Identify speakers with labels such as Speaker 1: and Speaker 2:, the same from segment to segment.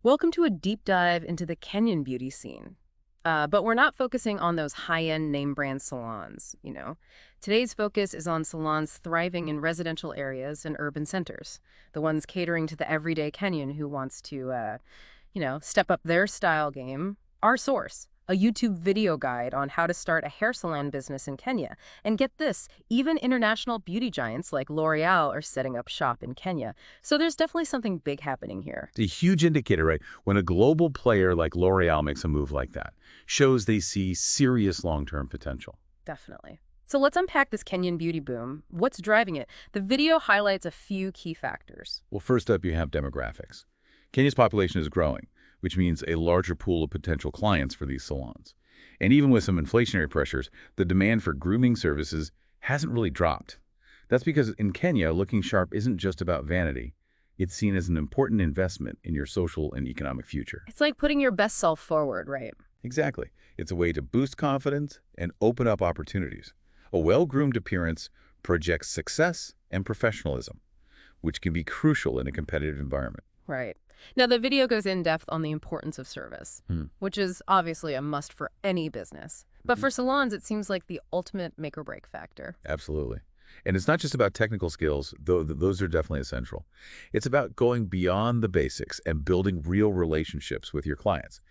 Speaker 1: Welcome to a deep dive into the Kenyan beauty scene. But we're not focusing on those high-end name brand salons. Today's focus is on salons thriving in residential areas and urban centers, the ones catering to the everyday Kenyan who wants to, step up their style game. Our source, a YouTube video guide on how to start a hair salon business in Kenya. And get this, even international beauty giants like L'Oreal are setting up shop in Kenya. So there's definitely something big happening here.
Speaker 2: It's a huge indicator, right? When a global player like L'Oreal makes a move like that, shows they see serious long-term potential.
Speaker 1: Definitely. So let's unpack this Kenyan beauty boom. What's driving it? The video highlights a few key factors.
Speaker 2: Well, first up, you have demographics. Kenya's population is growing, which means a larger pool of potential clients for these salons. And even with some inflationary pressures, the demand for grooming services hasn't really dropped. That's because in Kenya, looking sharp isn't just about vanity. It's seen as an important investment in your social and economic future.
Speaker 1: It's like putting your best self forward, right?
Speaker 2: Exactly. It's a way to boost confidence and open up opportunities. A well-groomed appearance projects success and professionalism, which can be crucial in a competitive environment.
Speaker 1: Right. Now, the video goes in depth on the importance of service, which is obviously a must for any business. But for salons, it seems like the ultimate make or break factor.
Speaker 2: Absolutely. And it's not just about technical skills, though those are definitely essential. It's about going beyond the basics and building real relationships with your clients,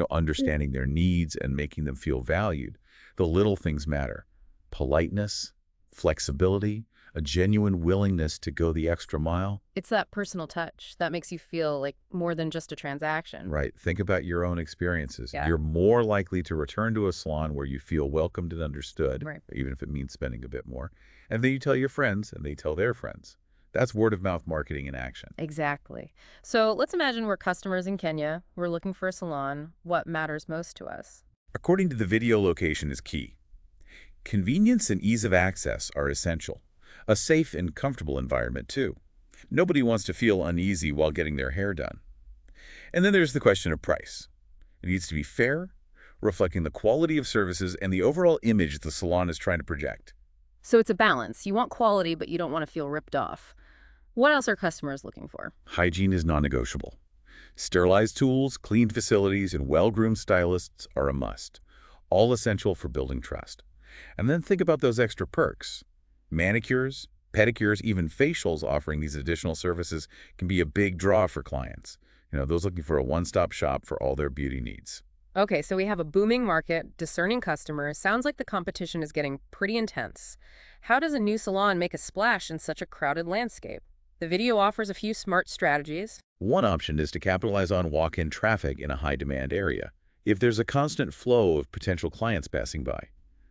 Speaker 2: understanding their needs and making them feel valued. The little things matter. Politeness, flexibility, a genuine willingness to go the extra mile.
Speaker 1: It's that personal touch that makes you feel like more than just a transaction.
Speaker 2: Right. Think about your own experiences.
Speaker 1: Yeah.
Speaker 2: You're more likely to return to a salon where you feel welcomed and understood,
Speaker 1: Right.
Speaker 2: even if it means spending a bit more. And then you tell your friends, and they tell their friends. That's word-of-mouth marketing in action.
Speaker 1: Exactly. So let's imagine we're customers in Kenya. We're looking for a salon. What matters most to us?
Speaker 2: According to the video, location is key. Convenience and ease of access are essential. A safe and comfortable environment, too. Nobody wants to feel uneasy while getting their hair done. And then there's the question of price. It needs to be fair, reflecting the quality of services and the overall image the salon is trying to project.
Speaker 1: So it's a balance. You want quality, but you don't want to feel ripped off. What else are customers looking for?
Speaker 2: Hygiene is non-negotiable. Sterilized tools, clean facilities, and well-groomed stylists are a must, all essential for building trust. And then think about those extra perks. Manicures, pedicures, even facials offering these additional services can be a big draw for clients. Those looking for a one-stop shop for all their beauty needs.
Speaker 1: Okay, so we have a booming market, discerning customers. Sounds like the competition is getting pretty intense. How does a new salon make a splash in such a crowded landscape? The video offers a few smart strategies.
Speaker 2: One option is to capitalize on walk-in traffic in a high-demand area. If there's a constant flow of potential clients passing by,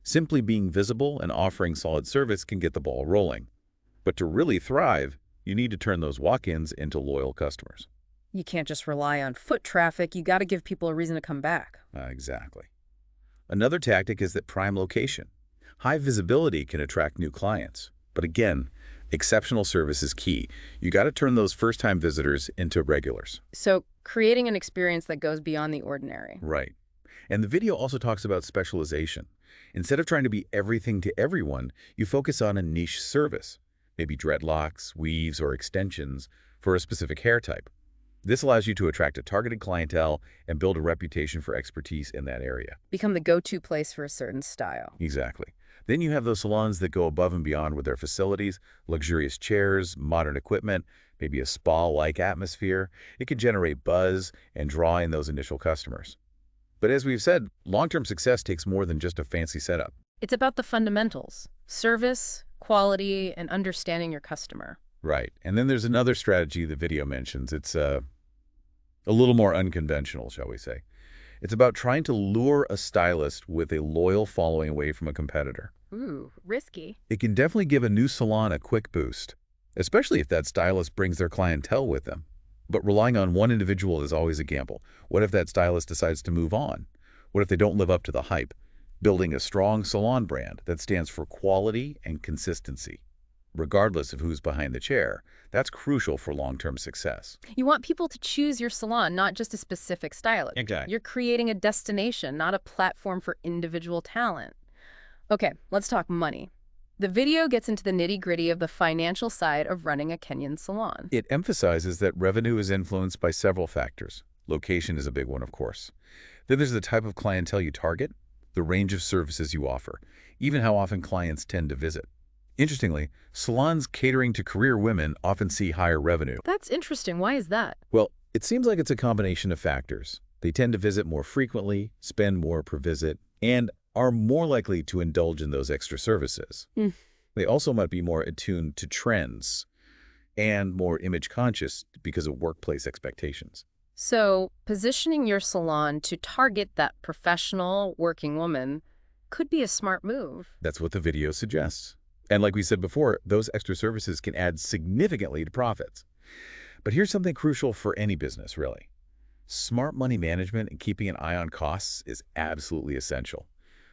Speaker 2: simply being visible and offering solid service can get the ball rolling. But to really thrive, you need to turn those walk-ins into loyal customers.
Speaker 1: You can't just rely on foot traffic. You got to give people a reason to come back.
Speaker 2: Exactly. Another tactic is that prime location. High visibility can attract new clients. But again, exceptional service is key. You got to turn those first-time visitors into regulars.
Speaker 1: So creating an experience that goes beyond the ordinary.
Speaker 2: Right. And the video also talks about specialization. Instead of trying to be everything to everyone, you focus on a niche service, maybe dreadlocks, weaves, or extensions for a specific hair type. This allows you to attract a targeted clientele and build a reputation for expertise in that area.
Speaker 1: Become the go-to place for a certain style.
Speaker 2: Exactly. Then you have those salons that go above and beyond with their facilities, luxurious chairs, modern equipment, maybe a spa-like atmosphere. It can generate buzz and draw in those initial customers. But as we've said, long-term success takes more than just a fancy setup.
Speaker 1: It's about the fundamentals: service, quality, and understanding your customer.
Speaker 2: Right. And then there's another strategy the video mentions. It's a little more unconventional, shall we say. It's about trying to lure a stylist with a loyal following away from a competitor.
Speaker 1: Ooh, risky.
Speaker 2: It can definitely give a new salon a quick boost, especially if that stylist brings their clientele with them. But relying on one individual is always a gamble. What if that stylist decides to move on? What if they don't live up to the hype? Building a strong salon brand that stands for quality and consistency, regardless of who's behind the chair, that's crucial for long-term success.
Speaker 1: You want people to choose your salon, not just a specific stylist.
Speaker 2: Exactly.
Speaker 1: You're creating a destination, not a platform for individual talent. Okay, let's talk money. The video gets into the nitty-gritty of the financial side of running a Kenyan salon.
Speaker 2: It emphasizes that revenue is influenced by several factors: Location is a big one, of course. Then there's the type of clientele you target, the range of services you offer, even how often clients tend to visit. Interestingly, salons catering to career women often see higher revenue.
Speaker 1: That's interesting. Why is that?
Speaker 2: Well, it seems like it's a combination of factors. They tend to visit more frequently, spend more per visit, and are more likely to indulge in those extra services.
Speaker 1: Mm.
Speaker 2: They also might be more attuned to trends and more image conscious because of workplace expectations.
Speaker 1: So, positioning your salon to target that professional working woman could be a smart move.
Speaker 2: That's what the video suggests. And like we said before, those extra services can add significantly to profits. But here's something crucial for any business, really. Smart money management and keeping an eye on costs is absolutely essential,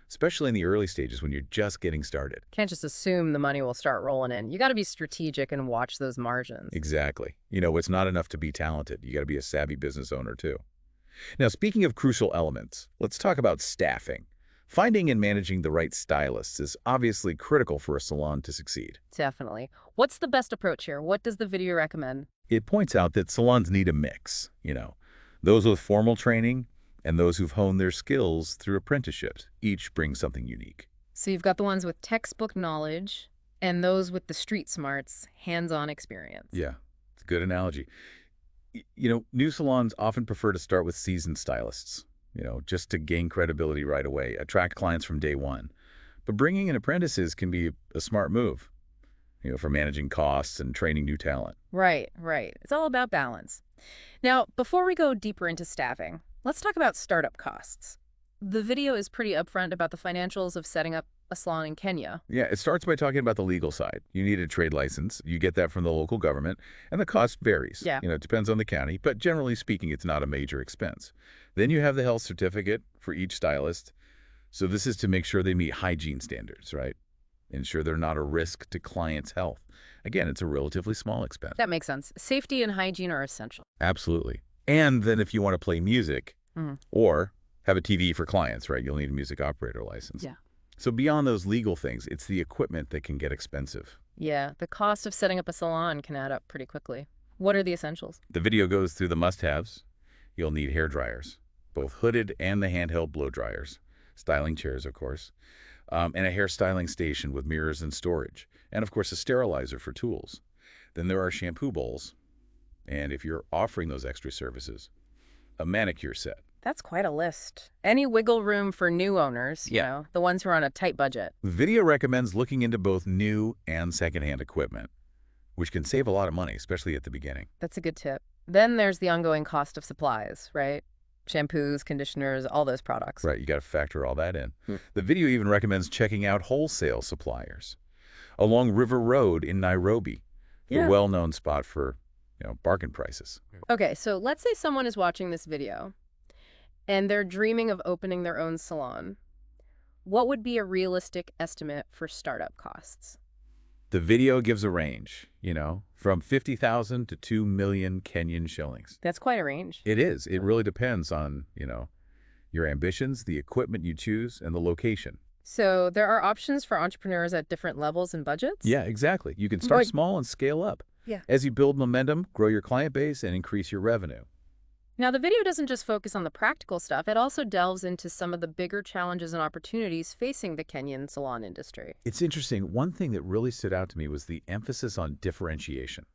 Speaker 2: especially in the early stages when you're just getting started.
Speaker 1: Can't just assume the money will start rolling in. You got to be strategic and watch those margins.
Speaker 2: Exactly. It's not enough to be talented. You got to be a savvy business owner, too. Now, speaking of crucial elements, let's talk about staffing. Finding and managing the right stylists is obviously critical for a salon to succeed.
Speaker 1: Definitely. What's the best approach here? What does the video recommend?
Speaker 2: It points out that salons need a mix, those with formal training and those who've honed their skills through apprenticeships. Each brings something unique.
Speaker 1: So you've got the ones with textbook knowledge and those with the street smarts, hands-on experience.
Speaker 2: Yeah, it's a good analogy. New salons often prefer to start with seasoned stylists, just to gain credibility right away, attract clients from day one. But bringing in apprentices can be a smart move, for managing costs and training new talent.
Speaker 1: Right, right. It's all about balance. Now, before we go deeper into staffing, let's talk about startup costs. The video is pretty upfront about the financials of setting up a salon in Kenya.
Speaker 2: Yeah, it starts by talking about the legal side. You need a trade license. You get that from the local government, and the cost varies.
Speaker 1: Yeah.
Speaker 2: It depends on the county, but generally speaking, it's not a major expense. Then you have the health certificate for each stylist. So this is to make sure they meet hygiene standards, right? Ensure they're not a risk to clients' health. Again, it's a relatively small expense.
Speaker 1: That makes sense. Safety and hygiene are essential.
Speaker 2: Absolutely. And then if you want to play music or have a TV for clients, right, you'll need a music operator license.
Speaker 1: Yeah.
Speaker 2: So beyond those legal things, it's the equipment that can get expensive.
Speaker 1: Yeah, the cost of setting up a salon can add up pretty quickly. What are the essentials?
Speaker 2: The video goes through the must-haves. You'll need hair dryers, both hooded and the handheld blow dryers, styling chairs, of course, and a hair styling station with mirrors and storage, and of course a sterilizer for tools. Then there are shampoo bowls, and if you're offering those extra services, a manicure set.
Speaker 1: That's quite a list. Any wiggle room for new owners,
Speaker 2: Yeah.
Speaker 1: the ones who are on a tight budget.
Speaker 2: The video recommends looking into both new and secondhand equipment, which can save a lot of money, especially at the beginning.
Speaker 1: That's a good tip. Then there's the ongoing cost of supplies, right? Shampoos, conditioners, all those products.
Speaker 2: Right, you got to factor all that in. The video even recommends checking out wholesale suppliers. Along River Road in Nairobi,
Speaker 1: Yeah.
Speaker 2: a well-known spot for, bargain prices.
Speaker 1: Okay, so let's say someone is watching this video and they're dreaming of opening their own salon. What would be a realistic estimate for startup costs?
Speaker 2: The video gives a range, from 50,000 to 2 million Kenyan shillings.
Speaker 1: That's quite a range.
Speaker 2: It is. It really depends on, your ambitions, the equipment you choose, and the location.
Speaker 1: So there are options for entrepreneurs at different levels and budgets?
Speaker 2: Yeah, exactly. You can start
Speaker 1: Like-
Speaker 2: small and scale up.
Speaker 1: Yeah.
Speaker 2: As you build momentum, grow your client base, and increase your revenue.
Speaker 1: Now, the video doesn't just focus on the practical stuff. It also delves into some of the bigger challenges and opportunities facing the Kenyan salon industry.
Speaker 2: It's interesting. One thing that really stood out to me was the emphasis on differentiation.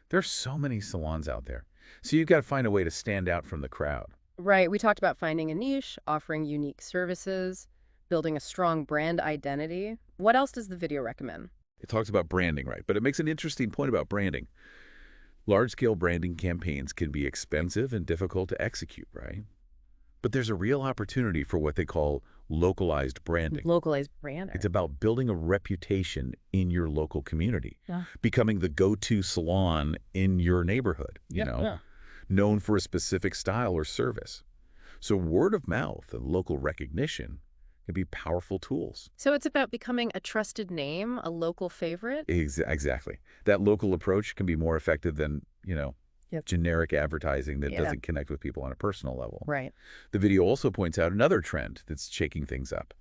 Speaker 2: There are so many salons out there, so you've got to find a way to stand out from the crowd.
Speaker 1: Right. We talked about finding a niche, offering unique services, building a strong brand identity. What else does the video recommend?
Speaker 2: It talks about branding, right? But it makes an interesting point about branding. Large-scale branding campaigns can be expensive and difficult to execute, right? But there's a real opportunity for what they call localized branding.
Speaker 1: Localized brand.
Speaker 2: It's about building a reputation in your local community,
Speaker 1: Yeah.
Speaker 2: becoming the go-to salon in your neighborhood, known for a specific style or service. So word of mouth and local recognition can be powerful tools.
Speaker 1: So it's about becoming a trusted name, a local favorite?
Speaker 2: Exactly. That local approach can be more effective than,
Speaker 1: Yep.
Speaker 2: generic advertising that
Speaker 1: Yeah.
Speaker 2: doesn't connect with people on a personal level.
Speaker 1: Right.
Speaker 2: The video also points out another trend that's shaking things up.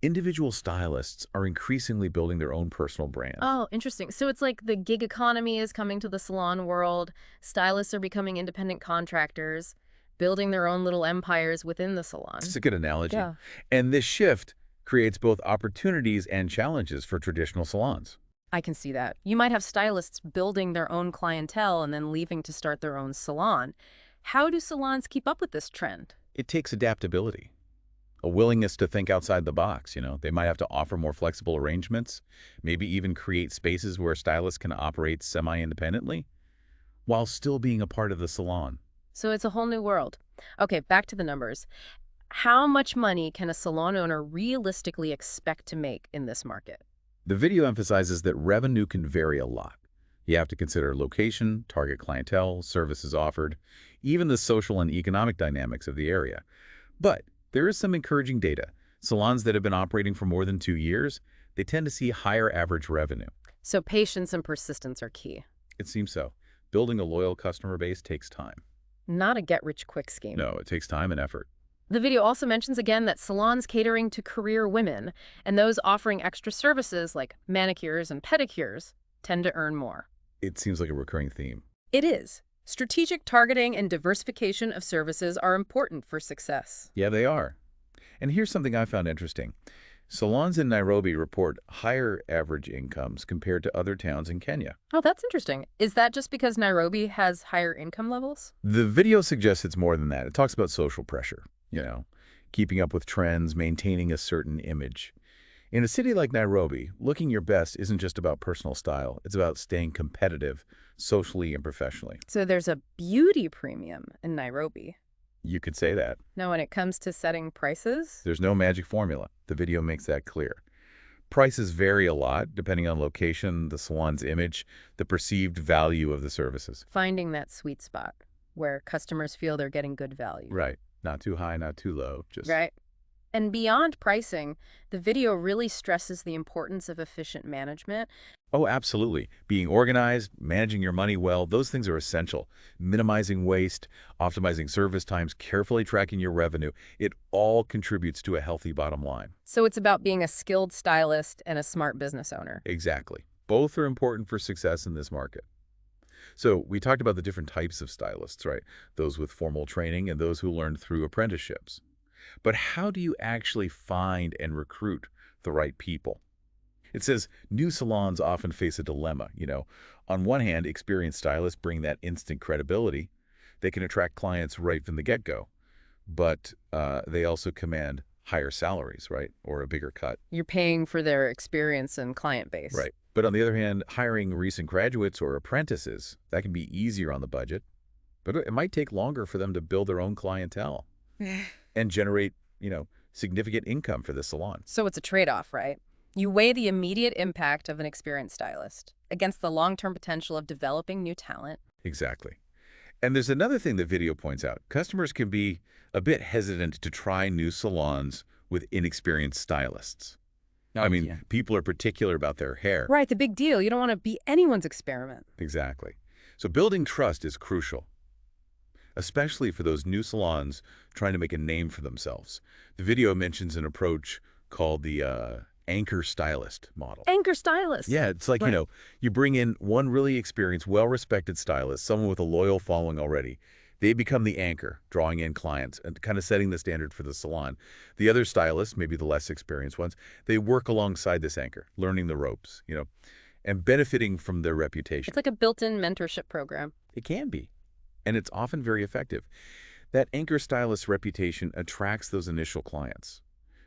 Speaker 2: Individual stylists are increasingly building their own personal brands.
Speaker 1: Oh, interesting. So it's like the gig economy is coming to the salon world. Stylists are becoming independent contractors. building their own little empires within the salon.
Speaker 2: It's a good analogy.
Speaker 1: Yeah.
Speaker 2: And this shift creates both opportunities and challenges for traditional salons.
Speaker 1: I can see that. You might have stylists building their own clientele and then leaving to start their own salon. How do salons keep up with this trend?
Speaker 2: It takes adaptability, a willingness to think outside the box. They might have to offer more flexible arrangements, maybe even create spaces where stylists can operate semi-independently while still being a part of the salon.
Speaker 1: So it's a whole new world. Okay, back to the numbers. How much money can a salon owner realistically expect to make in this market?
Speaker 2: The video emphasizes that revenue can vary a lot. You have to consider location, target clientele, services offered, even the social and economic dynamics of the area. But there is some encouraging data. Salons that have been operating for more than 2 years, they tend to see higher average revenue.
Speaker 1: So patience and persistence are key.
Speaker 2: It seems so. Building a loyal customer base takes time.
Speaker 1: Not a get-rich-quick scheme.
Speaker 2: No, it takes time and effort.
Speaker 1: The video also mentions again that salons catering to career women and those offering extra services like manicures and pedicures tend to earn more.
Speaker 2: It seems like a recurring theme.
Speaker 1: It is. Strategic targeting and diversification of services are important for success.
Speaker 2: Yeah, they are. And here's something I found interesting. Salons in Nairobi report higher average incomes compared to other towns in Kenya.
Speaker 1: Oh, that's interesting. Is that just because Nairobi has higher income levels?
Speaker 2: The video suggests it's more than that. It talks about social pressure, keeping up with trends, maintaining a certain image. In a city like Nairobi, looking your best isn't just about personal style. It's about staying competitive, socially and professionally.
Speaker 1: So there's a beauty premium in Nairobi.
Speaker 2: You could say that.
Speaker 1: Now, when it comes to setting prices,
Speaker 2: There's no magic formula. The video makes that clear. Prices vary a lot depending on location, the salon's image, the perceived value of the services.
Speaker 1: finding that sweet spot where customers feel they're getting good value.
Speaker 2: Right. Not too high, not too low. Just
Speaker 1: Right. And beyond pricing, the video really stresses the importance of efficient management.
Speaker 2: Oh, absolutely. Being organized, managing your money well, those things are essential. Minimizing waste, optimizing service times, carefully tracking your revenue, it all contributes to a healthy bottom line.
Speaker 1: So it's about being a skilled stylist and a smart business owner.
Speaker 2: Exactly. Both are important for success in this market. So we talked about the different types of stylists, right? Those with formal training and those who learned through apprenticeships. But how do you actually find and recruit the right people? It says new salons often face a dilemma. On one hand, experienced stylists bring that instant credibility. They can attract clients right from the get-go, but they also command higher salaries, right? Or a bigger cut.
Speaker 1: You're paying for their experience and client base.
Speaker 2: Right. But on the other hand, hiring recent graduates or apprentices, that can be easier on the budget, but it might take longer for them to build their own clientele and generate, significant income for the salon.
Speaker 1: So it's a trade-off, right? You weigh the immediate impact of an experienced stylist against the long-term potential of developing new talent.
Speaker 2: Exactly. And there's another thing the video points out. Customers can be a bit hesitant to try new salons with inexperienced stylists.
Speaker 3: Yeah.
Speaker 2: People are particular about their hair.
Speaker 1: Right, the big deal. You don't want to be anyone's experiment.
Speaker 2: Exactly. So building trust is crucial, especially for those new salons trying to make a name for themselves. The video mentions an approach called the anchor stylist model.
Speaker 1: Anchor stylist.
Speaker 2: Yeah, it's like,
Speaker 1: Right.
Speaker 2: you bring in one really experienced, well-respected stylist, someone with a loyal following already. They become the anchor, drawing in clients and kind of setting the standard for the salon. The other stylists, maybe the less experienced ones, they work alongside this anchor, learning the ropes, and benefiting from their reputation.
Speaker 1: It's like a built-in mentorship program.
Speaker 2: It can be, and it's often very effective. That anchor stylist's reputation attracts those initial clients,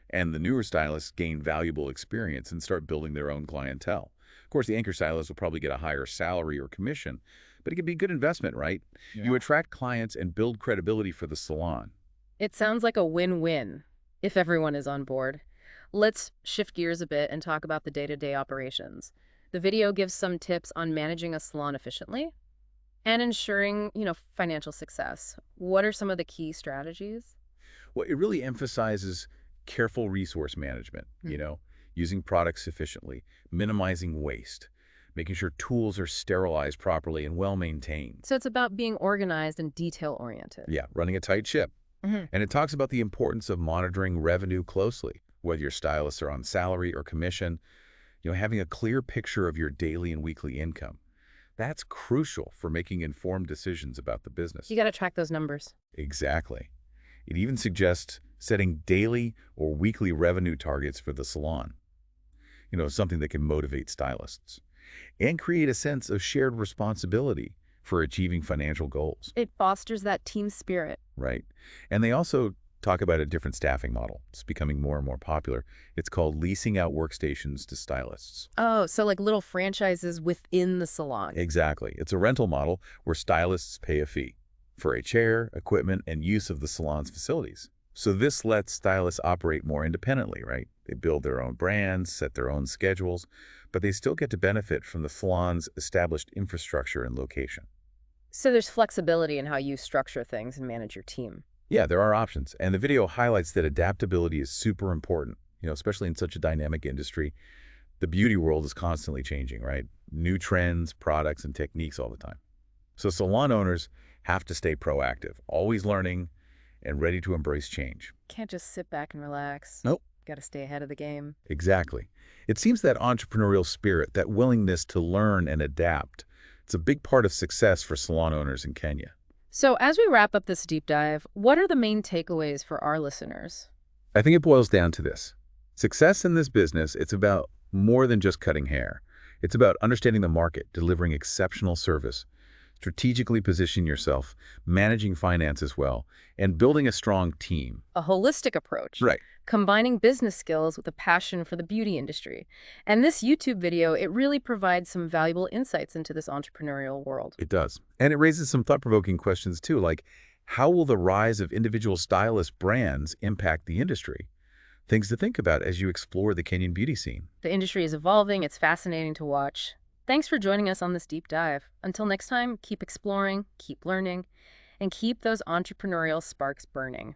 Speaker 2: and the newer stylists gain valuable experience and start building their own clientele. Of course, the anchor stylist will probably get a higher salary or commission, but it can be a good investment, right?
Speaker 3: Yeah.
Speaker 2: You attract clients and build credibility for the salon.
Speaker 1: It sounds like a win-win if everyone is on board. Let's shift gears a bit and talk about the day-to-day operations. The video gives some tips on managing a salon efficiently and ensuring, financial success. What are some of the key strategies?
Speaker 2: Well, it really emphasizes careful resource management, using products efficiently, minimizing waste, making sure tools are sterilized properly and well-maintained.
Speaker 1: So it's about being organized and detail-oriented.
Speaker 2: Yeah, running a tight ship.
Speaker 1: Mhm.
Speaker 2: And it talks about the importance of monitoring revenue closely, whether your stylists are on salary or commission, having a clear picture of your daily and weekly income. That's crucial for making informed decisions about the
Speaker 1: You
Speaker 2: business.
Speaker 1: got to track those numbers.
Speaker 2: Exactly. It even suggests setting daily or weekly revenue targets for the salon, something that can motivate stylists, and create a sense of shared responsibility for achieving financial goals,
Speaker 1: It fosters that team spirit.
Speaker 2: right? And they also talk about a different staffing model. It's becoming more and more popular. It's called leasing out workstations to stylists.
Speaker 1: Oh, so like little franchises within the salon.
Speaker 2: Exactly. It's a rental model where stylists pay a fee for a chair, equipment, and use of the salon's facilities. So this lets stylists operate more independently, right? They build their own brands, set their own schedules, but they still get to benefit from the salon's established infrastructure and location.
Speaker 1: So there's flexibility in how you structure things and manage your team.
Speaker 2: Yeah, there are options. And the video highlights that adaptability is super important, especially in such a dynamic industry. The beauty world is constantly changing, right? New trends, products, and techniques all the time. So salon owners have to stay proactive, always learning and ready to embrace change.
Speaker 1: Can't just sit back and relax.
Speaker 2: Nope.
Speaker 1: Got to stay ahead of the game.
Speaker 2: Exactly. It seems that entrepreneurial spirit, that willingness to learn and adapt, it's a big part of success for salon owners in Kenya.
Speaker 1: So as we wrap up this deep dive, what are the main takeaways for our listeners?
Speaker 2: I think it boils down to this. Success in this business, it's about more than just cutting hair. It's about understanding the market, delivering exceptional service, strategically positioning yourself, managing finances well, and building a strong team.
Speaker 1: A holistic approach,
Speaker 2: Right.
Speaker 1: combining business skills with a passion for the beauty industry. And this YouTube video, it really provides some valuable insights into this entrepreneurial world.
Speaker 2: It does. And it raises some thought-provoking questions too, like how will the rise of individual stylist brands impact the industry? Things to think about as you explore the Kenyan beauty scene.
Speaker 1: The industry is evolving. It's fascinating to watch. Thanks for joining us on this deep dive. Until next time, keep exploring, keep learning, and keep those entrepreneurial sparks burning.